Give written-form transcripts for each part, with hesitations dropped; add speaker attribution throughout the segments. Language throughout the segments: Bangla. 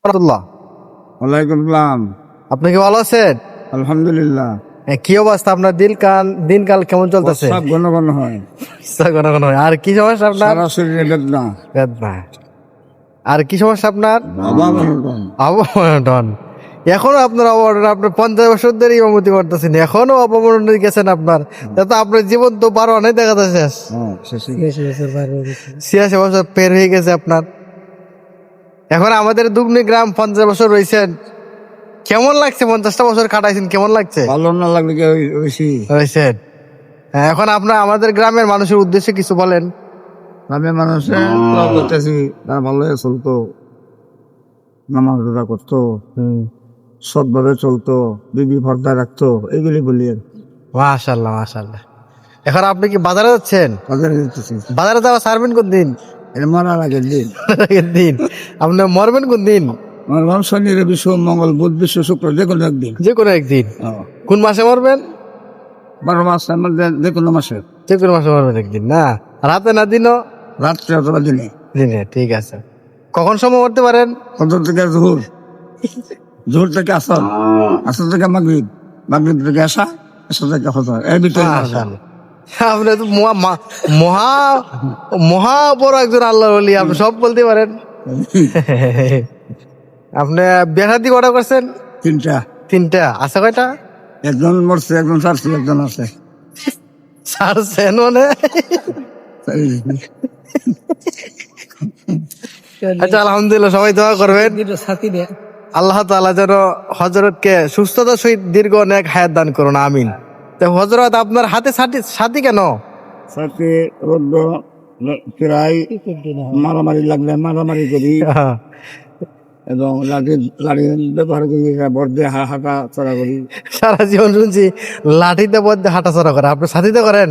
Speaker 1: রাহমাতুল্লাহ।
Speaker 2: ওয়ালাইকুম সালাম।
Speaker 1: আপনি কি ভালো আছেন?
Speaker 2: আলহামদুলিল্লাহ।
Speaker 1: কি অবস্থা আপনার? দিনকাল কেমন চলতেছে?
Speaker 2: সব ঘন ঘন হয়,
Speaker 1: আর কি সমস্যা আপনার?
Speaker 2: সারা শরীরে বেদনা,
Speaker 1: বেদনা। আর কি সমস্যা আপনার?
Speaker 2: অভাব অনটন।
Speaker 1: অবমন্ডন। এখনো আপনার অবমন্ডন, আপনার 50 বছর ধরে ইমামতি করতেছেন, এখনো অবমন্ডনে গেছেন আপনার। তো আপনার জীবন তো 12 অনেক দেখা যাচ্ছে।
Speaker 2: শেষে
Speaker 1: 86 বছর পের হয়ে গেছে আপনার। এখন আমাদের দুগনি গ্রাম 50 বছর রয়েছেন, কেমন লাগছে? 50টা বছর কাটাইছেন, কেমন লাগছে?
Speaker 2: ভালো না লাগলে কি হয়েছি?
Speaker 1: রয়েছেন। এখন আপনার আমাদের গ্রামের মানুষের উদ্দেশ্যে কিছু বলেন।
Speaker 2: গ্রামের মানুষের দোয়া করতেছি, তারা ভালো চলতো, নামাজ রোজা করতো, সৎভাবে চলতো, বিবি পর্দা রাখতো, এগুলি বলি আর কি।
Speaker 1: মাশাআল্লাহ মাশাআল্লাহ। এখন আপনি কি বাজারে যাচ্ছেন?
Speaker 2: বাজারে যেতেছি,
Speaker 1: বাজারে যাওয়া ছাড়বেন কোন দিন?
Speaker 2: এটা মরার আগের দিন।
Speaker 1: আগের দিন। আপনি মরবেন কোন দিন?
Speaker 2: আমার মন শনি রবি সোম মঙ্গল বুধ বিশ্ব শুক্র যে কোনো একদিন।
Speaker 1: যে কোনো একদিন। কোন মাসে মরবেন?
Speaker 2: 12 মাস মধ্যে যে কোনো মাসে,
Speaker 1: যে কোনো মাসে মরবেন একদিন, না রাতে না দিনও?
Speaker 2: রাত্রে অথবা দিনে।
Speaker 1: দিনে, ঠিক আছে। কখন সময় মরতে পারেন?
Speaker 2: ফজর থেকে জোহর, জোহর থেকে আসর, আসর থেকে মাগরিব, মাগরিব থেকে আসা, আসর থেকে ফজর, এর ভিতরে মারা যায়।
Speaker 1: মাশাআল্লাহ। আপনি তো মহা মহা বড় একজন আল্লাহর ওলি, আপনি সব বলতে পারেন। আপনি বিয়ে শাদী কটা করছেন?
Speaker 2: 3টা।
Speaker 1: 3টা। আছে কয়টা?
Speaker 2: একজন মরছে, একজন ছাড়ছে, একজন আছে।
Speaker 1: ছাড়ছেন মানে? আচ্ছা, আলহামদুলিল্লাহ, সবাই দোয়া করবেন আল্লাহ তাআলা যেন হযরতকে সুস্থতার সহিত দীর্ঘ অনেক হায়াত দান করুন, আমিন। তো হযরত আপনার হাতে ছাতি কেন?
Speaker 2: সাথে রোদ্দ প্রায় মারামারি লাগলে মারামারি করি, এবং লাঠি ব্যবহার করি, বর্দে হাঁটা চড়া করি।
Speaker 1: সারা জীবন শুনছি লাঠিতে বদ্ধ হাঁটাচড়া করে, আপনি ছাতিতে করেন?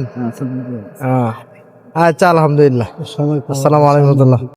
Speaker 1: আচ্ছা, আলহামদুলিল্লাহ। আসসালামু আলাইকুম ওয়া রাহমাতুল্লাহ।